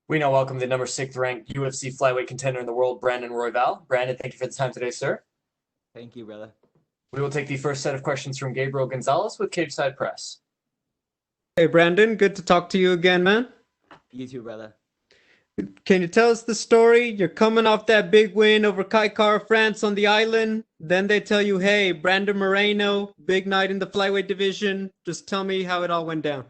We now welcome the number 6th ranked UFC flyweight contender in the world, Brandon Royval. Brandon, thank you for the time today, sir. Thank you, brother. We will take the first set of questions from Gabriel Gonzalez with Cage Side Press. Hey Brandon, good to talk to you again, man. You too, brother. Can you tell us the story? You're coming off that big win over Kaikar France on the island. Then they tell you, hey, Brandon Moreno, big night in the flyweight division. Just tell me how it all went down.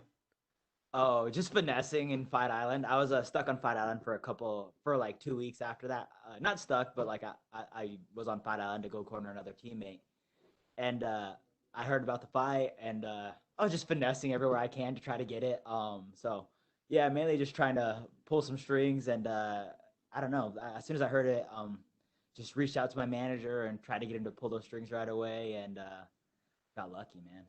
Oh, just finessing in Fight Island. I was stuck on Fight Island for like 2 weeks after that. Not stuck, but like I was on Fight Island to go corner another teammate. And I heard about the fight, and I was just finessing everywhere I can to try to get it. So yeah, mainly just trying to pull some strings, and I don't know. As soon as I heard it, just reached out to my manager and tried to get him to pull those strings right away, and got lucky, man.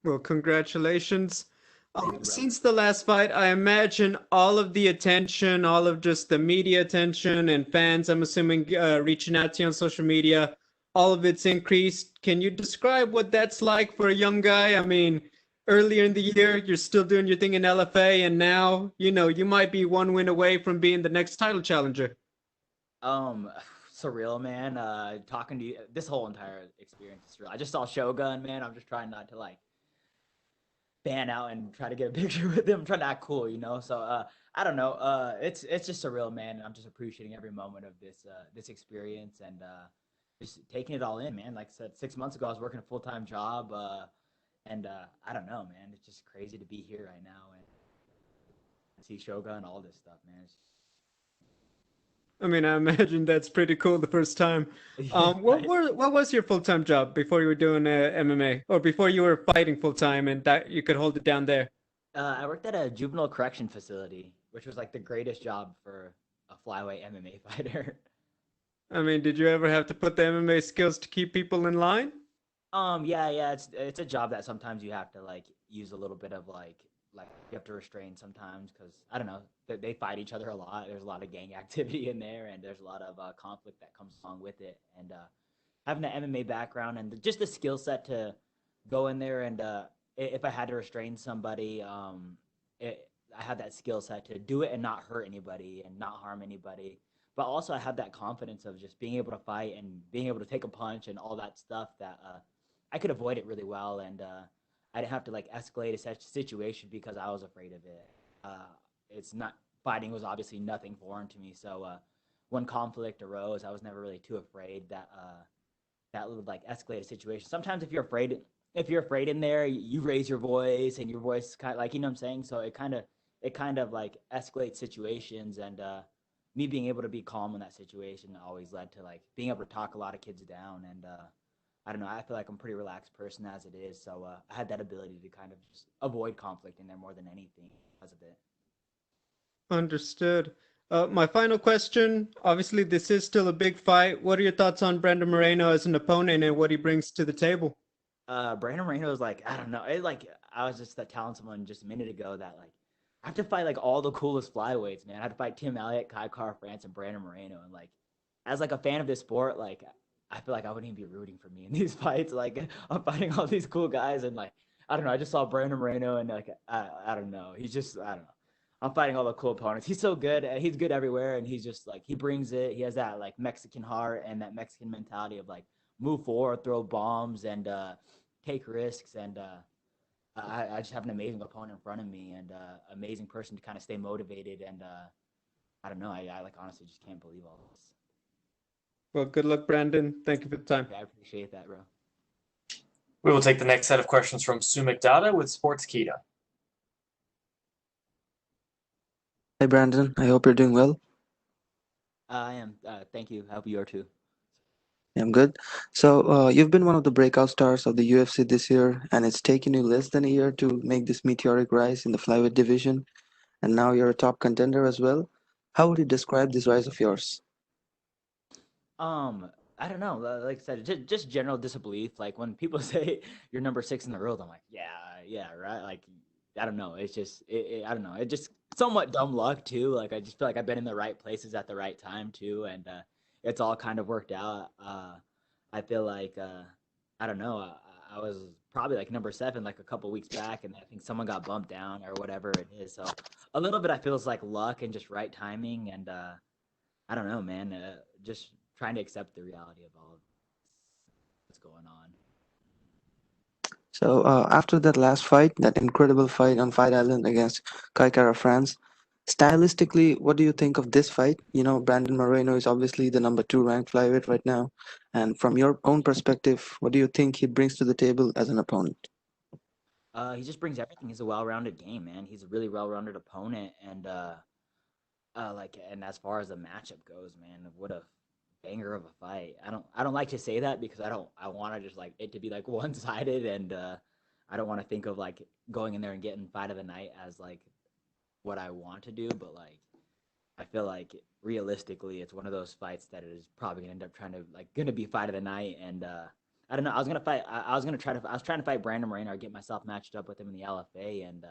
Well, congratulations. Thank you, brother. Since the last fight, I imagine all of the attention, all of just the media attention and fans, I'm assuming, reaching out to you on social media, all of it's increased. Can you describe what that's like for a young guy? I mean, earlier in the year, you're still doing your thing in LFA, and now, you might be one win away from being the next title challenger. Um, Surreal, man. Talking to you, this whole entire experience is surreal. I just saw Shogun, man. I'm just trying not to like fan out and try to get a picture with him. I'm trying to act cool, you know. So I don't know. It's just surreal, man. And I'm just appreciating every moment of this experience and just taking it all in, man. Like I said, 6 months ago, I was working a full-time job, and I don't know, man. It's just crazy to be here right now and see Shogun, all this stuff, man. I mean, I imagine that's pretty cool the first time. Yeah, What was your full-time job before you were doing MMA, or before you were fighting full-time and that you could hold it down there? I worked at a juvenile correction facility, which was like the greatest job for a flyweight MMA fighter. I mean, did you ever have to put the MMA skills to keep people in line? Yeah. It's a job that sometimes you have to like use a little bit of like you have to restrain sometimes because I don't know they fight each other a lot. There's a lot of gang activity in there, and there's a lot of conflict that comes along with it. And having an MMA background and just the skill set to go in there and if I had to restrain somebody, I had that skill set to do it and not hurt anybody and not harm anybody. But also, I had that confidence of just being able to fight and being able to take a punch and all that stuff that I could avoid it really well, and I didn't have to like escalate a such situation because I was afraid of it. It's not fighting was obviously nothing foreign to me, so when conflict arose, I was never really too afraid that that would like escalate a situation. Sometimes if you're afraid in there, you raise your voice and your voice kind of like you know what I'm saying. So it kind of like escalates situations and me being able to be calm in that situation always led to like being able to talk a lot of kids down and I don't know. I feel like I'm a pretty relaxed person as it is, so I had that ability to kind of just avoid conflict in there more than anything because of it. Understood. My final question. Obviously, this is still a big fight. What are your thoughts on Brandon Moreno as an opponent and what he brings to the table? Brandon Moreno is like I don't know. It like I was just telling someone just a minute ago that like I have to fight like all the coolest flyweights, man. I have to fight Tim Elliott, Kai Car France, and Brandon Moreno, and like as like a fan of this sport, like I feel like I wouldn't even be rooting for me in these fights. Like I'm fighting all these cool guys, and like I don't know. I just saw Brandon Moreno, and like I don't know. He's just I don't know. I'm fighting all the cool opponents. He's so good. He's good everywhere, and he's just like he brings it. He has that like Mexican heart and that Mexican mentality of like move forward, throw bombs, and take risks. And I just have an amazing opponent in front of me, and amazing person to kind of stay motivated. And I don't know. I like honestly just can't believe all this. Well, good luck, Brandon. Thank you for the time. Yeah, I appreciate that, bro. We will take the next set of questions from Sumit Dada with Sportskeeda. Hi Brandon, I hope you're doing well. I am. Thank you. I hope you are too. I'm good. You've been one of the breakout stars of the UFC this year, and it's taken you less than a year to make this meteoric rise in the flyweight division, and now you're a top contender as well. How would you describe this rise of yours? Um, I don't know. Like I said, just general disbelief. Like when people say you're number six in the world, I'm like, yeah, right. Like I don't know. It's just, I don't know. It just somewhat dumb luck too. Like I just feel like I've been in the right places at the right time too, and it's all kind of worked out. I feel like I don't know. I was probably like number 7 like a couple weeks back, and I think someone got bumped down or whatever it is. So a little bit I feel is like luck and just right timing, and I don't know, man. Just trying to accept the reality of all of what's going on. So after that last fight, that incredible fight on Fight Island against Kai Kara France, stylistically, what do you think of this fight? You know, Brandon Moreno is obviously the number 2 ranked flyweight right now. And from your own perspective, what do you think he brings to the table as an opponent? He just brings everything. He's a well-rounded game, man. He's a really well-rounded opponent, and and as far as the matchup goes, man, what a banger of a fight. I don't like to say that because I want to just like it to be like one-sided, and I don't want to think of like going in there and getting fight of the night as like what I want to do, but like I feel like realistically it's one of those fights that is probably gonna end up gonna be fight of the night, and I don't know. I was trying to fight Brandon Moreno or get myself matched up with him in the LFA, and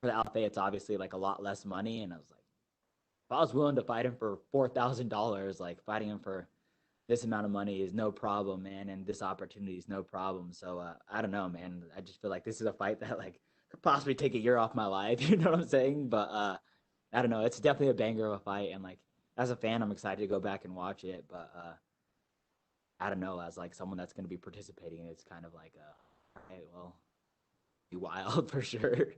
for the LFA it's obviously like a lot less money, and I was like, if I was willing to fight him for $4,000, like fighting him for this amount of money is no problem, man, and this opportunity is no problem. So I don't know, man. I just feel like this is a fight that like could possibly take a year off my life. You know what I'm saying? But I don't know. It's definitely a banger of a fight, and like as a fan, I'm excited to go back and watch it. But I don't know. As like someone that's going to be participating, it's kind of like, all right, well, be wild for sure.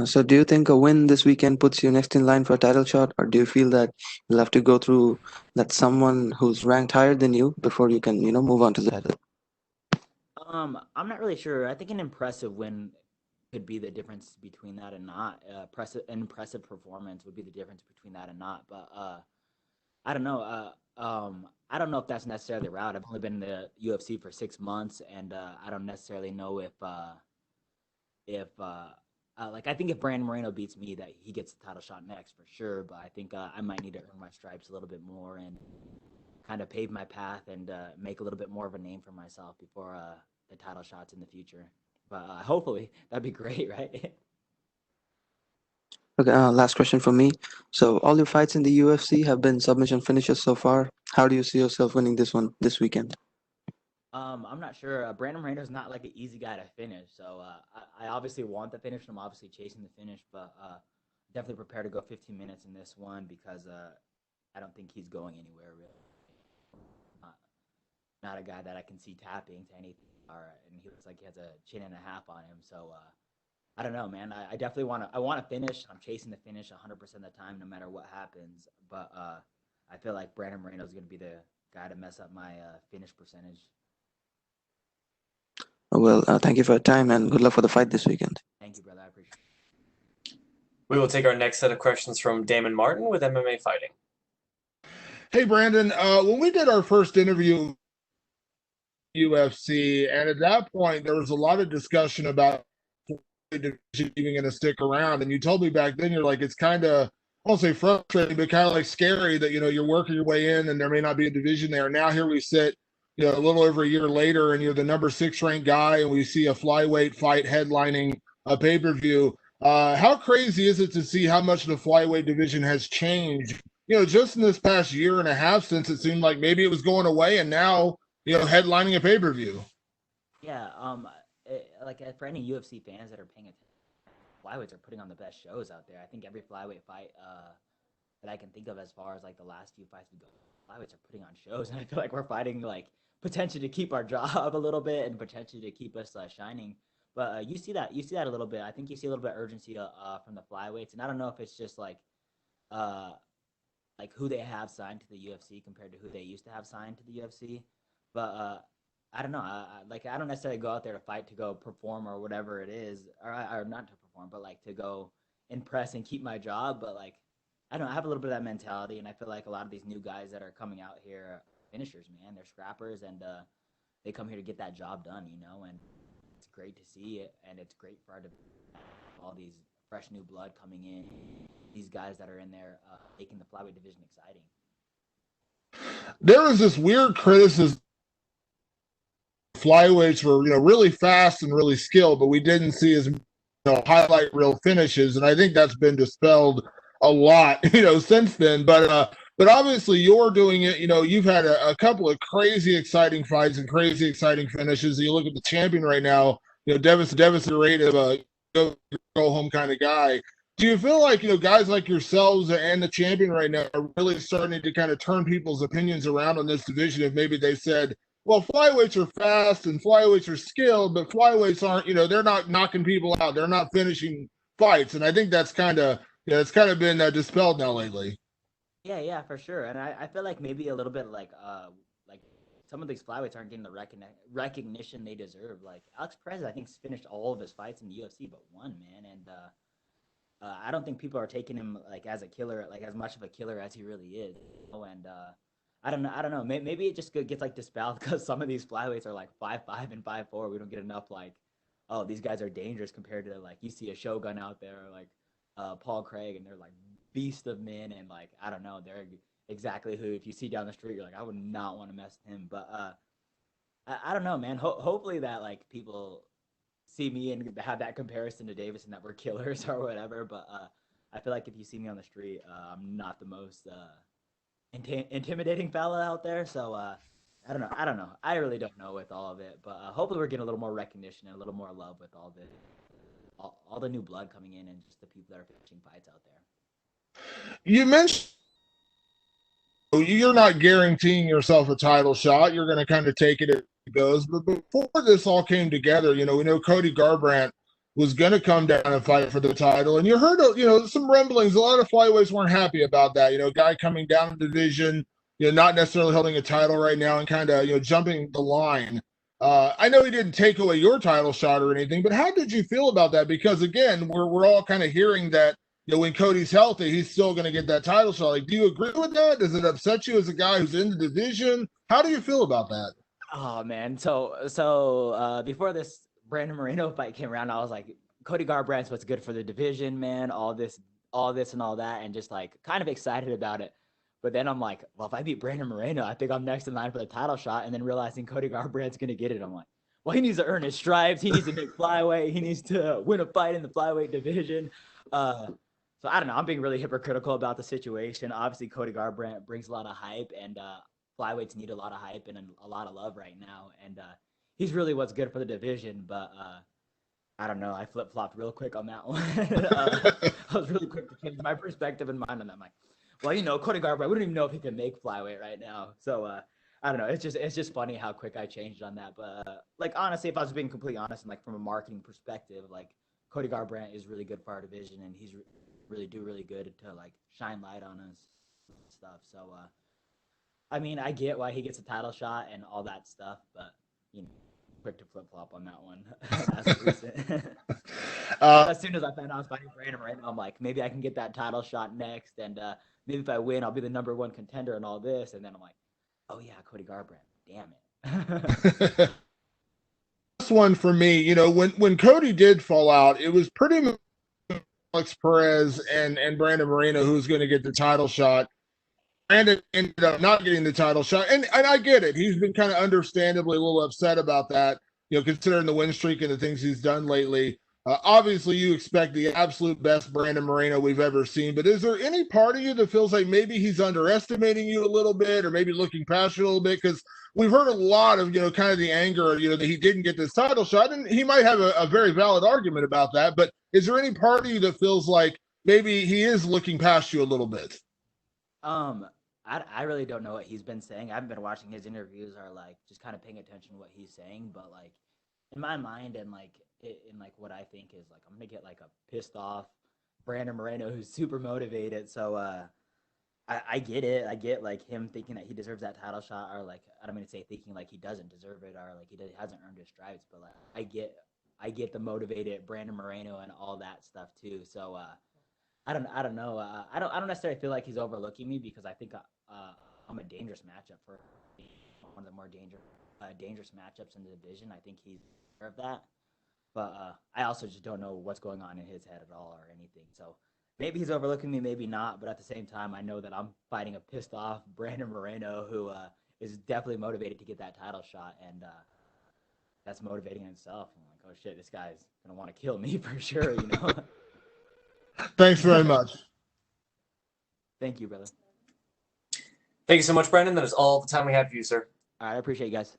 So do you think a win this weekend puts you next in line for a title shot, or do you feel that you'll have to go through that someone who's ranked higher than you before you can, move on to the title? I'm not really sure. I think an impressive win could be the difference between that and not. An impressive performance would be the difference between that and not. But I don't know. I don't know if that's necessarily the route. I've only been in the UFC for 6 months, and I don't necessarily know if I think if Brandon Moreno beats me, that he gets the title shot next for sure. But I think I might need to earn my stripes a little bit more and kind of pave my path and make a little bit more of a name for myself before the title shots in the future. But hopefully that'd be great, right? Okay, last question for me. So all your fights in the UFC have been submission finishes so far. How do you see yourself winning this one this weekend? I'm not sure. Brandon Moreno's not like an easy guy to finish, so I obviously want the finish, and I'm obviously chasing the finish, but definitely prepared to go 15 minutes in this one because I don't think he's going anywhere really. Not a guy that I can see tapping to anything, and he looks like he has a chin and a half on him. So I don't know, man. I definitely I want to finish. I'm chasing the finish 100% of the time, no matter what happens. But I feel like Brandon Moreno is going to be the guy to mess up my finish percentage. Well, thank you for your time and good luck for the fight this weekend. Thank you, brother. I appreciate it. We will take our next set of questions from Damon Martin with MMA Fighting. Hey, Brandon, when we did our first interview UFC, and at that point there was a lot of discussion about the division even going to stick around, and you told me back then you're like, it's kind of, I won't say frustrating, but kind of like scary that you're working your way in and there may not be a division there. Now here we sit, a little over a year later, and you're the number 6 ranked guy, and we see a flyweight fight headlining a pay-per-view. How crazy is it to see how much the flyweight division has changed, just in this past year and a half, since it seemed like maybe it was going away, and now, headlining a pay-per-view? Yeah, for any UFC fans that are paying attention, flyweights are putting on the best shows out there. I think every flyweight fight that I can think of as far as like the last few fights we go, flyweights are putting on shows, and I feel like we're fighting like potentially to keep our job a little bit and potentially to keep us shining. But you see that a little bit. I think you see a little bit of urgency from the flyweights, and I don't know if it's just like who they have signed to the UFC compared to who they used to have signed to the UFC. But I don't know. I don't necessarily go out there to fight to go perform or whatever it is, or not to perform, but like to go impress and keep my job. But like, I don't know, I have a little bit of that mentality, and I feel like a lot of these new guys that are coming out here are finishers, man. They're scrappers, and they come here to get that job done, and it's great to see it, and it's great for all these fresh new blood coming in, these guys that are in there making the flyweight division exciting. There was this weird criticism. Flyweights were, really fast and really skilled, but we didn't see as highlight reel finishes, and I think that's been dispelled a lot, since then. But But obviously, you're doing it. You've had a couple of crazy exciting fights and crazy exciting finishes. You look at the champion right now. Devis rate of a go home kind of guy. Do you feel like guys like yourselves and the champion right now are really starting to kind of turn people's opinions around on this division? If maybe they said, well, flyweights are fast and flyweights are skilled, but flyweights aren't. They're not knocking people out. They're not finishing fights, and I think that's kind of it's kind of been dispelled now lately. Yeah, for sure. And I feel like maybe a little bit like some of these flyweights aren't getting the recognition they deserve. Like Alex Perez, I think finished all of his fights in the UFC but one, man. And I don't think people are taking him like as a killer, like as much of a killer as he really is. And I don't know. Maybe it just gets like dispelled because some of these flyweights are like 5'5" and 5'4". We don't get enough like, oh, these guys are dangerous compared to like you see a Shogun out there or like Paul Craig, and they're like beast of men, and like I don't know, they're exactly who if you see down the street, you're like, I would not want to mess with him. But I don't know, man. Hopefully that like people see me and have that comparison to Davis and that we're killers or whatever. But I feel like if you see me on the street, I'm not the most intimidating fella out there. So I don't know. I really don't know with all of it. But hopefully we're getting a little more recognition and a little more love with all the new blood coming in and just the people that are finishing fights out there. You mentioned you're not guaranteeing yourself a title shot. You're going to kind of take it as it goes. But before this all came together, we know Cody Garbrandt was going to come down and fight for the title. And you heard, some rumblings. A lot of flyweights weren't happy about that. Guy coming down the division, not necessarily holding a title right now and kind of, jumping the line. I know he didn't take away your title shot or anything, but how did you feel about that? Because again, we're all kind of hearing that when Cody's healthy, he's still going to get that title shot. Like, do you agree with that? Does it upset you as a guy who's in the division? How do you feel about that? Oh man, so before this Brandon Moreno fight came around, I was like, Cody Garbrandt's what's good for the division, man. All this and all that, and just like kind of excited about it. But then I'm like, well, if I beat Brandon Moreno, I think I'm next in line for the title shot. And then realizing Cody Garbrandt's going to get it, I'm like, well, he needs to earn his stripes. He needs to make flyweight. He needs to win a fight in the flyweight division. So I don't know. I'm being really hypocritical about the situation. Obviously, Cody Garbrandt brings a lot of hype, and flyweights need a lot of hype and a lot of love right now. And he's really what's good for the division. But I don't know. I flip-flopped real quick on that one. I was really quick to change my perspective and mind on that. I'm like, well, Cody Garbrandt, we don't even know if he can make flyweight right now. So I don't know. It's just funny how quick I changed on that. But like honestly, if I was being completely honest and like from a marketing perspective, like Cody Garbrandt is really good for our division, and he's really good to like shine light on us and stuff. So I mean, I get why he gets a title shot and all that stuff, but quick to flip flop on that one. As soon as I found out I was fighting Brandon right now, I'm like, maybe I can get that title shot next, and maybe if I win, I'll be the #1 contender and all this. And then I'm like, oh yeah, Cody Garbrandt, damn it. This one for me, when Cody did fall out, it was pretty much Alex Perez and Brandon Moreno who's going to get the title shot. Brandon ended up not getting the title shot, and I get it. He's been kind of understandably a little upset about that, considering the win streak and the things he's done lately. Obviously, you expect the absolute best Brandon Moreno we've ever seen, but is there any part of you that feels like maybe he's underestimating you a little bit or maybe looking past you a little bit? Because we've heard a lot of, kind of the anger, that he didn't get this title shot, and he might have a very valid argument about that, but is there any part of you that feels like maybe he is looking past you a little bit? I really don't know what he's been saying. I haven't been watching his interviews or like just kind of paying attention to what he's saying, but like in my mind and like in like what I think is like I'm gonna get like a pissed off Brandon Moreno who's super motivated. So I get it. I get like him thinking that he deserves that title shot, or like I don't mean to say thinking like he doesn't deserve it or like he hasn't earned his stripes, but like I get the motivated Brandon Moreno and all that stuff too. So I don't know. I don't necessarily feel like he's overlooking me because I think I'm a dangerous matchup for one of the more dangerous matchups in the division. I think he's aware of that, but I also just don't know what's going on in his head at all or anything. So maybe he's overlooking me, maybe not. But at the same time, I know that I'm fighting a pissed off Brandon Moreno who is definitely motivated to get that title shot, and that's motivating in itself. I'm like, oh shit, this guy's gonna want to kill me for sure, Thanks very much. Thank you, brother. Thank you so much, Brandon. That is all the time we have for you, sir. All right, I appreciate you guys.